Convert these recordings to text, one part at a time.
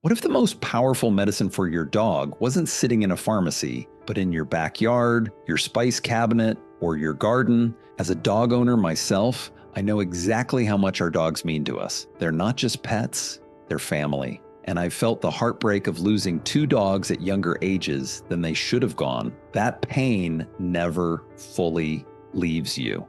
What if the most powerful medicine for your dog wasn't sitting in a pharmacy, but in your backyard, your spice cabinet, or your garden? As a dog owner myself, I know exactly how much our dogs mean to us. They're not just pets, they're family. And I've felt the heartbreak of losing 2 dogs at younger ages than they should have gone. That pain never fully leaves you.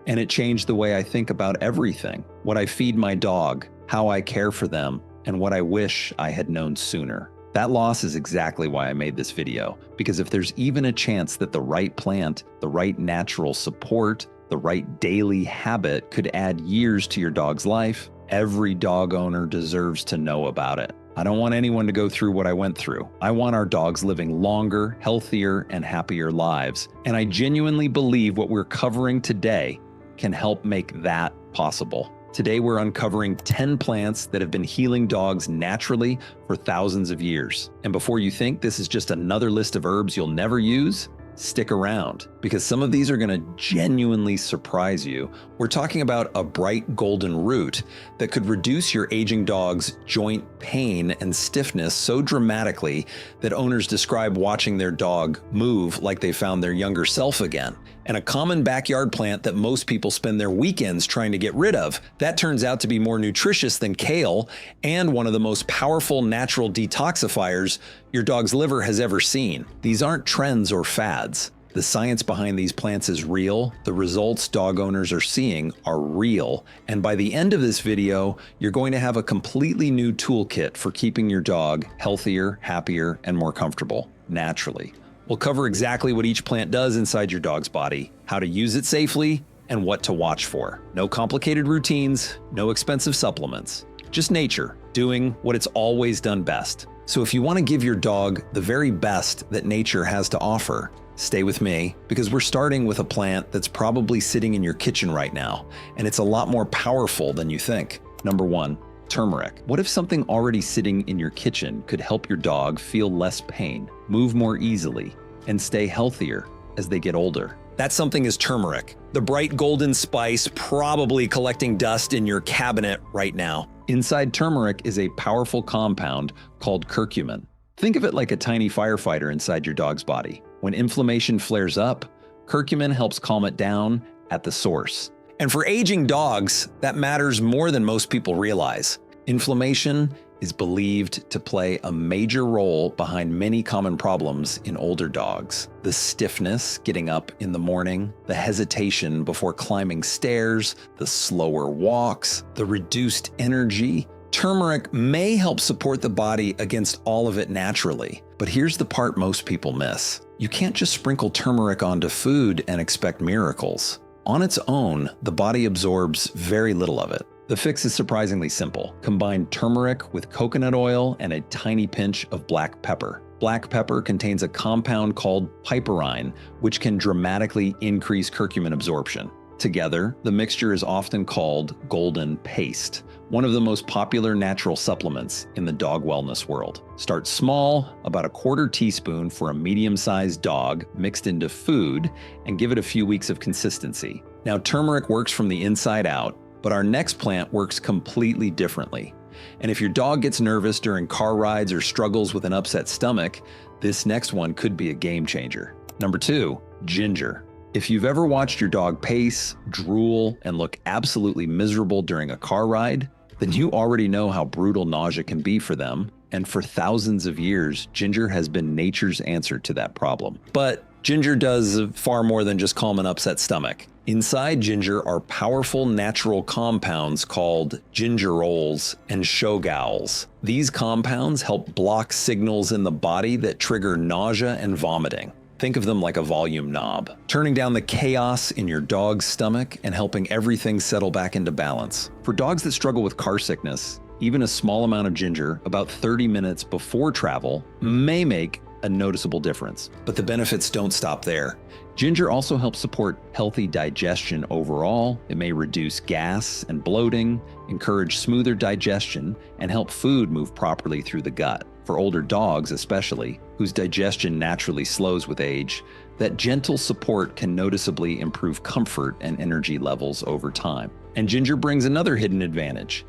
And it changed the way I think about everything. What I feed my dog, how I care for them, and what I wish I had known sooner. That loss is exactly why I made this video, because if there's even a chance that the right plant, the right natural support, the right daily habit could add years to your dog's life, every dog owner deserves to know about it. I don't want anyone to go through what I went through. I want our dogs living longer, healthier, and happier lives. And I genuinely believe what we're covering today can help make that possible. Today, we're uncovering 10 plants that have been healing dogs naturally for thousands of years. And before you think this is just another list of herbs you'll never use, stick around, because some of these are going to genuinely surprise you. We're talking about a bright golden root that could reduce your aging dog's joint pain and stiffness so dramatically that owners describe watching their dog move like they found their younger self again. And a common backyard plant that most people spend their weekends trying to get rid of, that turns out to be more nutritious than kale and one of the most powerful natural detoxifiers your dog's liver has ever seen. These aren't trends or fads. The science behind these plants is real, the results dog owners are seeing are real, and by the end of this video, you're going to have a completely new toolkit for keeping your dog healthier, happier, and more comfortable, naturally. We'll cover exactly what each plant does inside your dog's body, how to use it safely, and what to watch for. No complicated routines, no expensive supplements. Just nature, doing what it's always done best. So if you want to give your dog the very best that nature has to offer, stay with me, because we're starting with a plant that's probably sitting in your kitchen right now, and it's a lot more powerful than you think. Number 1. Turmeric. What if something already sitting in your kitchen could help your dog feel less pain, move more easily, and stay healthier as they get older? That something is turmeric, the bright golden spice probably collecting dust in your cabinet right now. Inside turmeric is a powerful compound called curcumin. Think of it like a tiny firefighter inside your dog's body. When inflammation flares up, curcumin helps calm it down at the source. And for aging dogs, that matters more than most people realize. Inflammation is believed to play a major role behind many common problems in older dogs. The stiffness getting up in the morning, the hesitation before climbing stairs, the slower walks, the reduced energy. Turmeric may help support the body against all of it naturally. But here's the part most people miss. You can't just sprinkle turmeric onto food and expect miracles. On its own, the body absorbs very little of it. The fix is surprisingly simple. Combine turmeric with coconut oil and a tiny pinch of black pepper. Black pepper contains a compound called piperine, which can dramatically increase curcumin absorption. Together, the mixture is often called golden paste, one of the most popular natural supplements in the dog wellness world. Start small, about a quarter teaspoon for a medium-sized dog mixed into food, and give it a few weeks of consistency. Now, turmeric works from the inside out, but our next plant works completely differently. And if your dog gets nervous during car rides or struggles with an upset stomach, this next one could be a game changer. Number 2, ginger. If you've ever watched your dog pace, drool, and look absolutely miserable during a car ride, then you already know how brutal nausea can be for them. And for thousands of years, ginger has been nature's answer to that problem. But ginger does far more than just calm an upset stomach. Inside ginger are powerful natural compounds called gingerols and shoggols. These compounds help block signals in the body that trigger nausea and vomiting. Think of them like a volume knob, turning down the chaos in your dog's stomach and helping everything settle back into balance. For dogs that struggle with car sickness, even a small amount of ginger, about 30 minutes before travel, may make a noticeable difference. But the benefits don't stop there. Ginger also helps support healthy digestion overall. It may reduce gas and bloating, encourage smoother digestion, and help food move properly through the gut. For older dogs especially, whose digestion naturally slows with age, that gentle support can noticeably improve comfort and energy levels over time. And ginger brings another hidden advantage.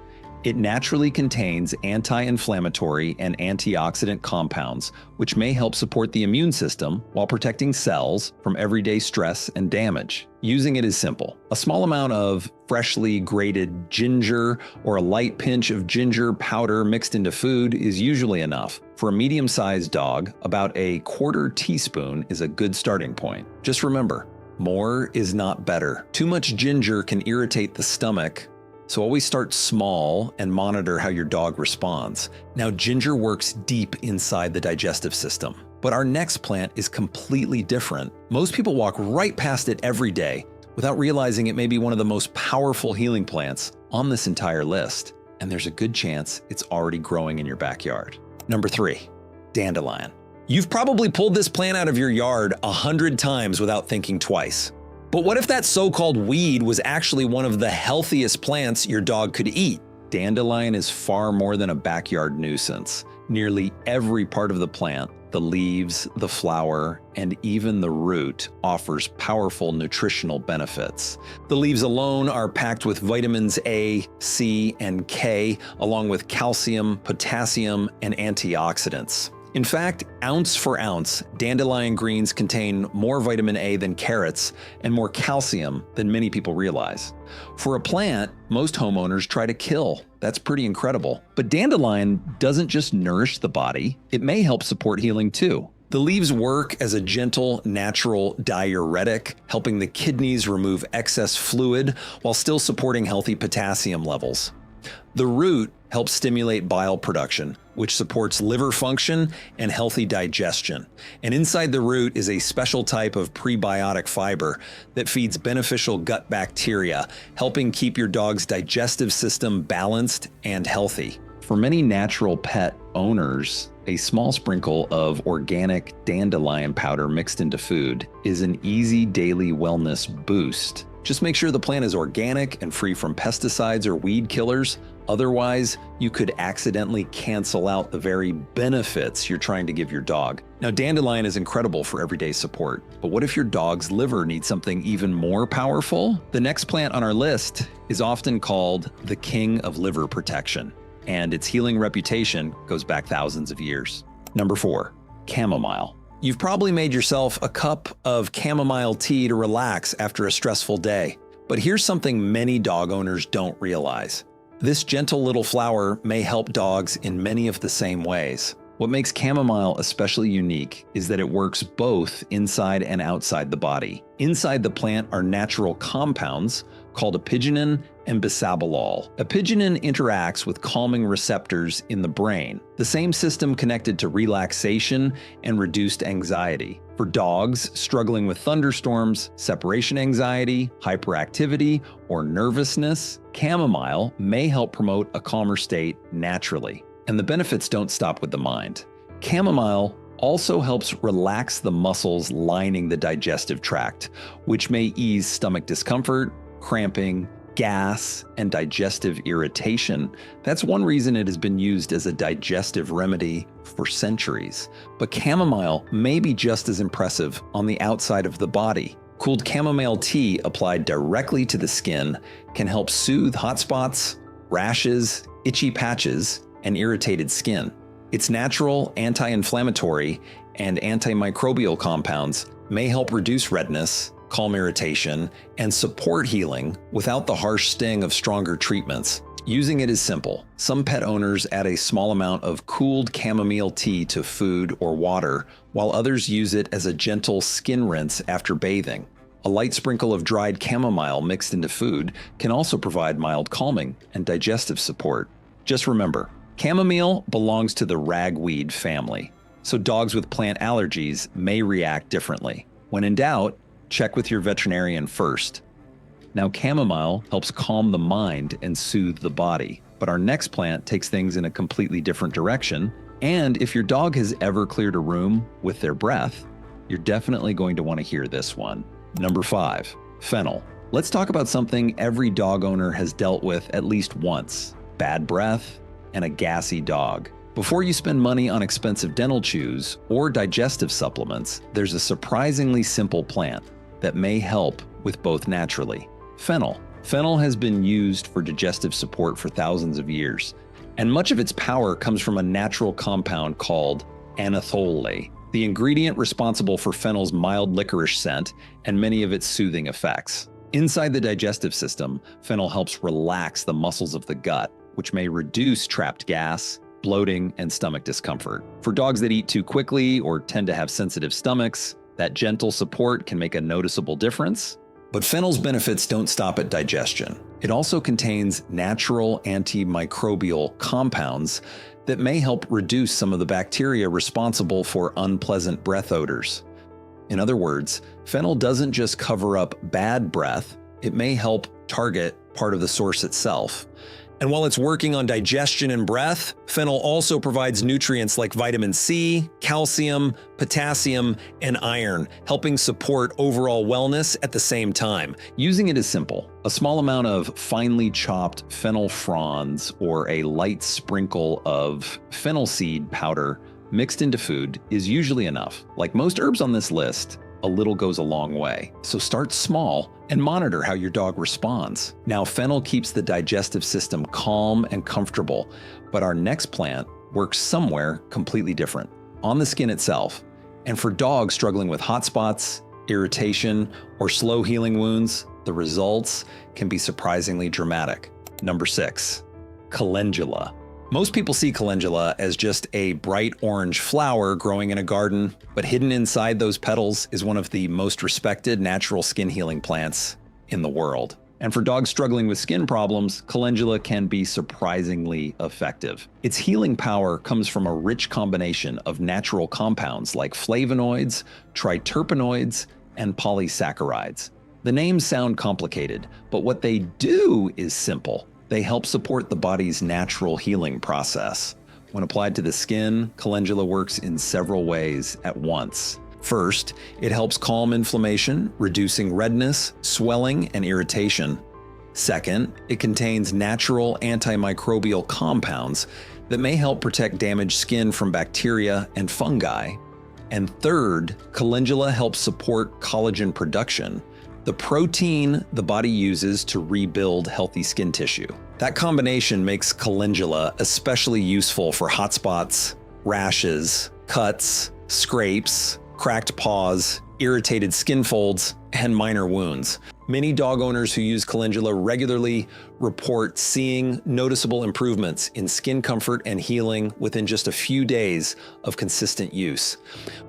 It naturally contains anti-inflammatory and antioxidant compounds, which may help support the immune system while protecting cells from everyday stress and damage. Using it is simple. A small amount of freshly grated ginger or a light pinch of ginger powder mixed into food is usually enough. For a medium-sized dog, about a quarter teaspoon is a good starting point. Just remember, more is not better. Too much ginger can irritate the stomach, so always start small and monitor how your dog responds. Now, ginger works deep inside the digestive system, but our next plant is completely different. Most people walk right past it every day without realizing it may be one of the most powerful healing plants on this entire list, and there's a good chance it's already growing in your backyard. Number 3, dandelion. You've probably pulled this plant out of your yard 100 times without thinking twice. But what if that so-called weed was actually one of the healthiest plants your dog could eat? Dandelion is far more than a backyard nuisance. Nearly every part of the plant, the leaves, the flower, and even the root, offers powerful nutritional benefits. The leaves alone are packed with vitamins A, C, and K, along with calcium, potassium, and antioxidants. In fact, ounce for ounce, dandelion greens contain more vitamin A than carrots and more calcium than many people realize. For a plant, most homeowners try to kill. That's pretty incredible. But dandelion doesn't just nourish the body, it may help support healing too. The leaves work as a gentle, natural diuretic, helping the kidneys remove excess fluid while still supporting healthy potassium levels. The root helps stimulate bile production, which supports liver function and healthy digestion. And inside the root is a special type of prebiotic fiber that feeds beneficial gut bacteria, helping keep your dog's digestive system balanced and healthy. For many natural pet owners, a small sprinkle of organic dandelion powder mixed into food is an easy daily wellness boost. Just make sure the plant is organic and free from pesticides or weed killers. Otherwise, you could accidentally cancel out the very benefits you're trying to give your dog. Now, dandelion is incredible for everyday support, but what if your dog's liver needs something even more powerful? The next plant on our list is often called the king of liver protection, and its healing reputation goes back thousands of years. Number 4, chamomile. You've probably made yourself a cup of chamomile tea to relax after a stressful day. But here's something many dog owners don't realize. This gentle little flower may help dogs in many of the same ways. What makes chamomile especially unique is that it works both inside and outside the body. Inside the plant are natural compounds called apigenin and bisabolol. Apigenin interacts with calming receptors in the brain, the same system connected to relaxation and reduced anxiety. For dogs struggling with thunderstorms, separation anxiety, hyperactivity, or nervousness, chamomile may help promote a calmer state naturally. And the benefits don't stop with the mind. Chamomile also helps relax the muscles lining the digestive tract, which may ease stomach discomfort, cramping, gas, and digestive irritation. That's one reason it has been used as a digestive remedy for centuries. But chamomile may be just as impressive on the outside of the body. Cooled chamomile tea applied directly to the skin can help soothe hot spots, rashes, itchy patches, and irritated skin. Its natural anti-inflammatory and antimicrobial compounds may help reduce redness, calm irritation, and support healing without the harsh sting of stronger treatments. Using it is simple. Some pet owners add a small amount of cooled chamomile tea to food or water, while others use it as a gentle skin rinse after bathing. A light sprinkle of dried chamomile mixed into food can also provide mild calming and digestive support. Just remember, chamomile belongs to the ragweed family, so dogs with plant allergies may react differently. When in doubt, check with your veterinarian first. Now, chamomile helps calm the mind and soothe the body, but our next plant takes things in a completely different direction. And if your dog has ever cleared a room with their breath, you're definitely going to want to hear this one. Number 5, fennel. Let's talk about something every dog owner has dealt with at least once: bad breath and a gassy dog. Before you spend money on expensive dental chews or digestive supplements, there's a surprisingly simple plant that may help with both naturally: fennel. Fennel has been used for digestive support for thousands of years, and much of its power comes from a natural compound called anethole, the ingredient responsible for fennel's mild licorice scent and many of its soothing effects. Inside the digestive system, fennel helps relax the muscles of the gut, which may reduce trapped gas, bloating, and stomach discomfort. For dogs that eat too quickly or tend to have sensitive stomachs, that gentle support can make a noticeable difference. But fennel's benefits don't stop at digestion. It also contains natural antimicrobial compounds that may help reduce some of the bacteria responsible for unpleasant breath odors. In other words, fennel doesn't just cover up bad breath, it may help target part of the source itself. And while it's working on digestion and breath, fennel also provides nutrients like vitamin C, calcium, potassium, and iron, helping support overall wellness at the same time. Using it is simple. A small amount of finely chopped fennel fronds or a light sprinkle of fennel seed powder mixed into food is usually enough. Like most herbs on this list, a little goes a long way. So start small and monitor how your dog responds. Now, fennel keeps the digestive system calm and comfortable, but our next plant works somewhere completely different, on the skin itself. And for dogs struggling with hot spots, irritation, or slow healing wounds, the results can be surprisingly dramatic. Number 6, calendula. Most people see calendula as just a bright orange flower growing in a garden, but hidden inside those petals is one of the most respected natural skin healing plants in the world. And for dogs struggling with skin problems, calendula can be surprisingly effective. Its healing power comes from a rich combination of natural compounds like flavonoids, triterpenoids, and polysaccharides. The names sound complicated, but what they do is simple. They help support the body's natural healing process. When applied to the skin, calendula works in several ways at once. First, it helps calm inflammation, reducing redness, swelling, and irritation. Second, it contains natural antimicrobial compounds that may help protect damaged skin from bacteria and fungi. And third, calendula helps support collagen production, the protein the body uses to rebuild healthy skin tissue. That combination makes calendula especially useful for hot spots, rashes, cuts, scrapes, cracked paws, irritated skin folds, and minor wounds. Many dog owners who use calendula regularly report seeing noticeable improvements in skin comfort and healing within just a few days of consistent use.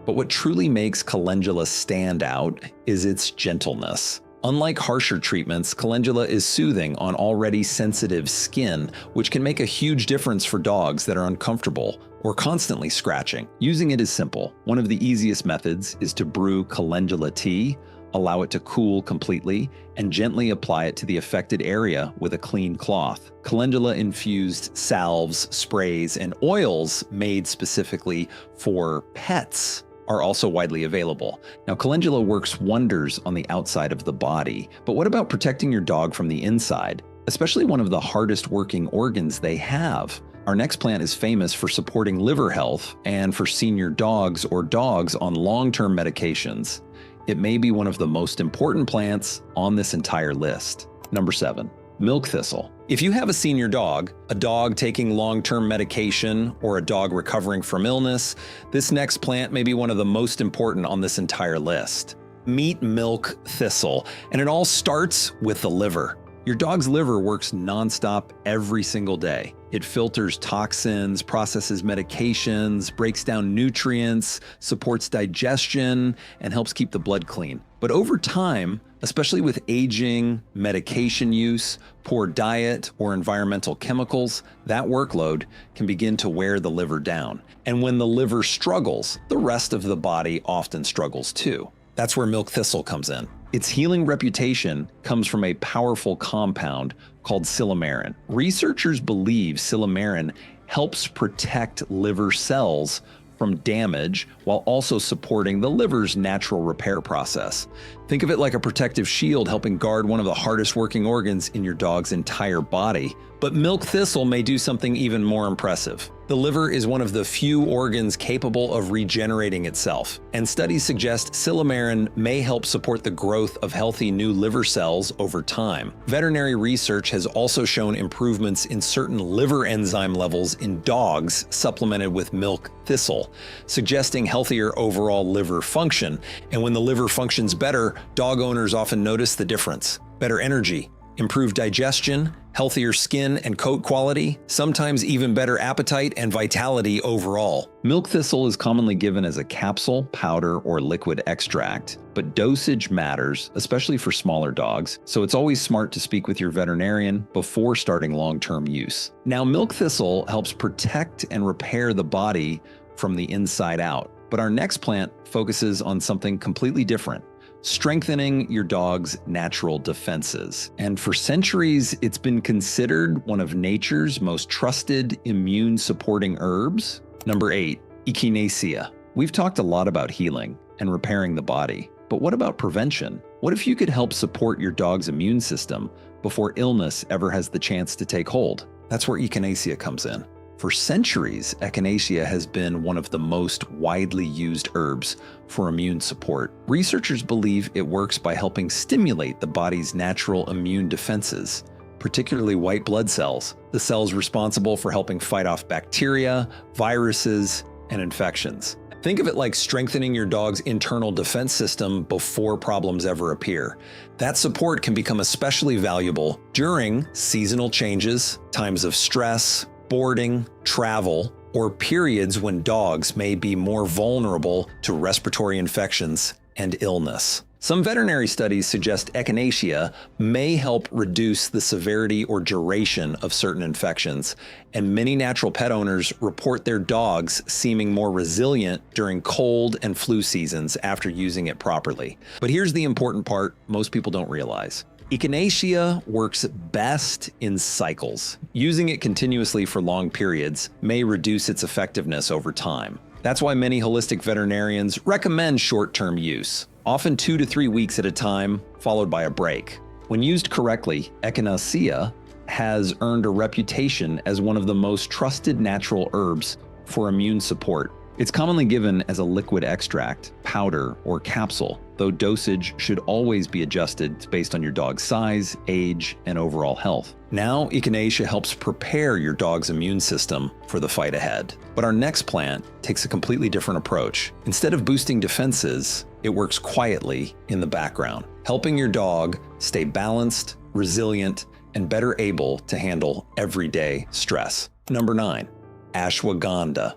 But what truly makes calendula stand out is its gentleness. Unlike harsher treatments, calendula is soothing on already sensitive skin, which can make a huge difference for dogs that are uncomfortable or constantly scratching. Using it is simple. One of the easiest methods is to brew calendula tea, allow it to cool completely, and gently apply it to the affected area with a clean cloth. Calendula-infused salves, sprays, and oils made specifically for pets are also widely available. Now, calendula works wonders on the outside of the body, but what about protecting your dog from the inside, especially one of the hardest working organs they have? Our next plant is famous for supporting liver health and for senior dogs or dogs on long-term medications. It may be one of the most important plants on this entire list. Number 7, milk thistle. If you have a senior dog, a dog taking long-term medication, or a dog recovering from illness, this next plant may be one of the most important on this entire list. Meet milk thistle, and it all starts with the liver. Your dog's liver works nonstop every single day. It filters toxins, processes medications, breaks down nutrients, supports digestion, and helps keep the blood clean. But over time, especially with aging, medication use, poor diet, or environmental chemicals, that workload can begin to wear the liver down. And when the liver struggles, the rest of the body often struggles too. That's where milk thistle comes in. Its healing reputation comes from a powerful compound called silymarin. Researchers believe silymarin helps protect liver cells from damage while also supporting the liver's natural repair process. Think of it like a protective shield helping guard one of the hardest working organs in your dog's entire body. But milk thistle may do something even more impressive. The liver is one of the few organs capable of regenerating itself, and studies suggest silymarin may help support the growth of healthy new liver cells over time. Veterinary research has also shown improvements in certain liver enzyme levels in dogs supplemented with milk thistle, suggesting healthier overall liver function. And when the liver functions better, dog owners often notice the difference. Better energy, improved digestion, healthier skin and coat quality, sometimes even better appetite and vitality overall. Milk thistle is commonly given as a capsule, powder, or liquid extract, but dosage matters, especially for smaller dogs, so it's always smart to speak with your veterinarian before starting long-term use. Now, milk thistle helps protect and repair the body from the inside out, but our next plant focuses on something completely different: strengthening your dog's natural defenses. And for centuries, it's been considered one of nature's most trusted immune-supporting herbs. Number 8, echinacea. We've talked a lot about healing and repairing the body, but what about prevention? What if you could help support your dog's immune system before illness ever has the chance to take hold? That's where echinacea comes in. For centuries, echinacea has been one of the most widely used herbs for immune support. Researchers believe it works by helping stimulate the body's natural immune defenses, particularly white blood cells, the cells responsible for helping fight off bacteria, viruses, and infections. Think of it like strengthening your dog's internal defense system before problems ever appear. That support can become especially valuable during seasonal changes, times of stress, boarding, travel, or periods when dogs may be more vulnerable to respiratory infections and illness. Some veterinary studies suggest echinacea may help reduce the severity or duration of certain infections, and many natural pet owners report their dogs seeming more resilient during cold and flu seasons after using it properly. But here's the important part most people don't realize. Echinacea works best in cycles. Using it continuously for long periods may reduce its effectiveness over time. That's why many holistic veterinarians recommend short-term use, often 2 to 3 weeks at a time, followed by a break. When used correctly, echinacea has earned a reputation as one of the most trusted natural herbs for immune support. It's commonly given as a liquid extract, powder, or capsule, though dosage should always be adjusted based on your dog's size, age, and overall health. Now, echinacea helps prepare your dog's immune system for the fight ahead. But our next plant takes a completely different approach. Instead of boosting defenses, it works quietly in the background, helping your dog stay balanced, resilient, and better able to handle everyday stress. Number 9, ashwagandha.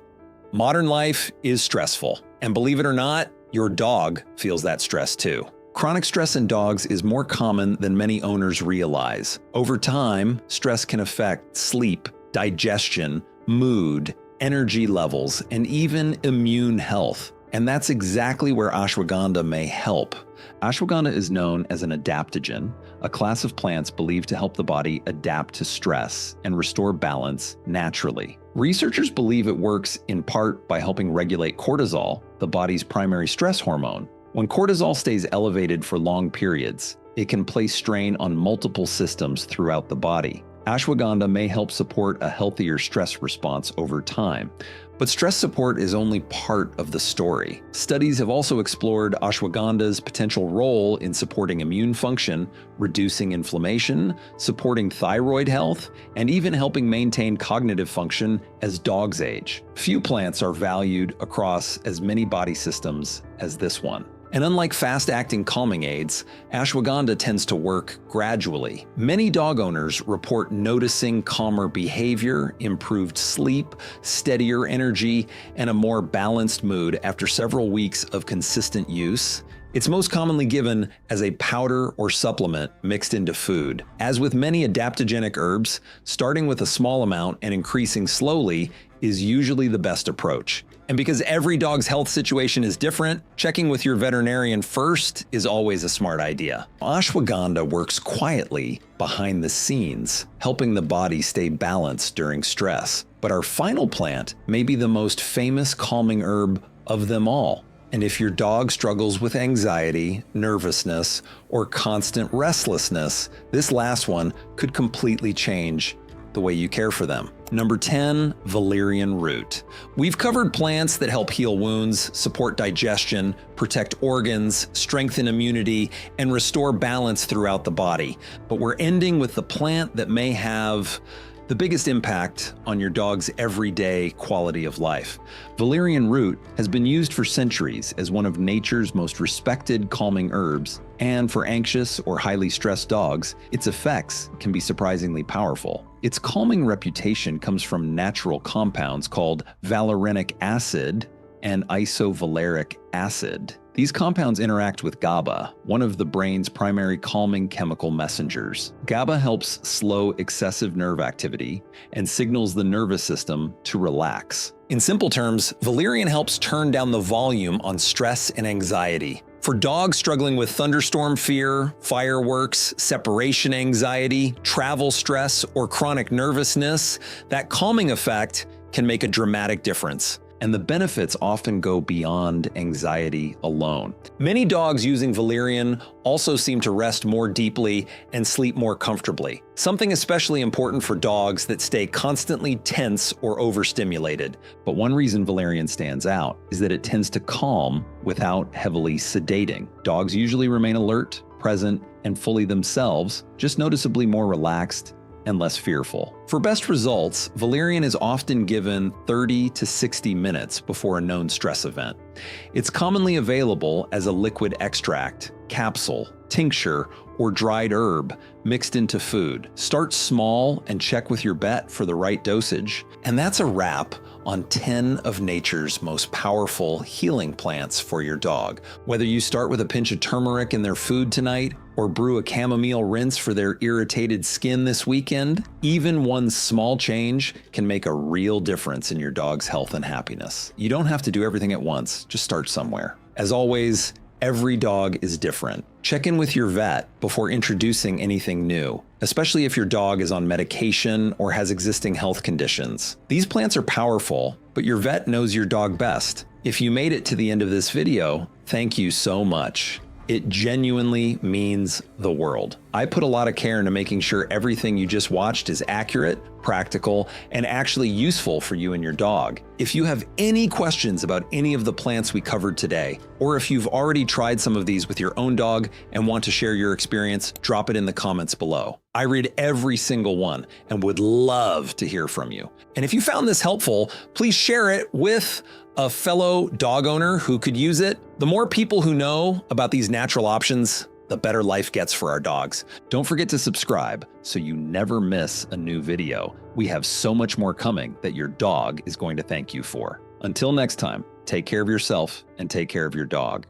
Modern life is stressful, and believe it or not, your dog feels that stress too. Chronic stress in dogs is more common than many owners realize. Over time, stress can affect sleep, digestion, mood, energy levels, and even immune health. And that's exactly where ashwagandha may help. Ashwagandha is known as an adaptogen, a class of plants believed to help the body adapt to stress and restore balance naturally. Researchers believe it works in part by helping regulate cortisol, the body's primary stress hormone. When cortisol stays elevated for long periods, it can place strain on multiple systems throughout the body. Ashwagandha may help support a healthier stress response over time. But stress support is only part of the story. Studies have also explored ashwagandha's potential role in supporting immune function, reducing inflammation, supporting thyroid health, and even helping maintain cognitive function as dogs age. Few plants are valued across as many body systems as this one. And unlike fast-acting calming aids, ashwagandha tends to work gradually. Many dog owners report noticing calmer behavior, improved sleep, steadier energy, and a more balanced mood after several weeks of consistent use. It's most commonly given as a powder or supplement mixed into food. As with many adaptogenic herbs, starting with a small amount and increasing slowly is usually the best approach. And because every dog's health situation is different, checking with your veterinarian first is always a smart idea. Ashwagandha works quietly behind the scenes, helping the body stay balanced during stress. But our final plant may be the most famous calming herb of them all. And if your dog struggles with anxiety, nervousness, or constant restlessness, this last one could completely change the way you care for them. Number 10, valerian root. We've covered plants that help heal wounds, support digestion, protect organs, strengthen immunity, and restore balance throughout the body. But we're ending with the plant that may have the biggest impact on your dog's everyday quality of life. Valerian root has been used for centuries as one of nature's most respected calming herbs, and for anxious or highly stressed dogs, its effects can be surprisingly powerful. Its calming reputation comes from natural compounds called valerianic acid and isovaleric acid. These compounds interact with GABA, one of the brain's primary calming chemical messengers. GABA helps slow excessive nerve activity and signals the nervous system to relax. In simple terms, valerian helps turn down the volume on stress and anxiety. For dogs struggling with thunderstorm fear, fireworks, separation anxiety, travel stress, or chronic nervousness, that calming effect can make a dramatic difference. And the benefits often go beyond anxiety alone. Many dogs using valerian also seem to rest more deeply and sleep more comfortably, something especially important for dogs that stay constantly tense or overstimulated. But one reason valerian stands out is that it tends to calm without heavily sedating. Dogs usually remain alert, present, and fully themselves, just noticeably more relaxed and less fearful. For best results, valerian is often given 30 to 60 minutes before a known stress event. It's commonly available as a liquid extract, capsule, tincture, or dried herb mixed into food. Start small and check with your vet for the right dosage. And that's a wrap on 10 of nature's most powerful healing plants for your dog. Whether you start with a pinch of turmeric in their food tonight, or brew a chamomile rinse for their irritated skin this weekend, even one small change can make a real difference in your dog's health and happiness. You don't have to do everything at once, just start somewhere. As always, every dog is different. Check in with your vet before introducing anything new, especially if your dog is on medication or has existing health conditions. These plants are powerful, but your vet knows your dog best. If you made it to the end of this video, thank you so much. It genuinely means the world. I put a lot of care into making sure everything you just watched is accurate, practical, and actually useful for you and your dog. If you have any questions about any of the plants we covered today, or if you've already tried some of these with your own dog and want to share your experience, drop it in the comments below. I read every single one and would love to hear from you. And if you found this helpful, please share it with a fellow dog owner who could use it. The more people who know about these natural options, the better life gets for our dogs. Don't forget to subscribe so you never miss a new video. We have so much more coming that your dog is going to thank you for. Until next time, take care of yourself and take care of your dog.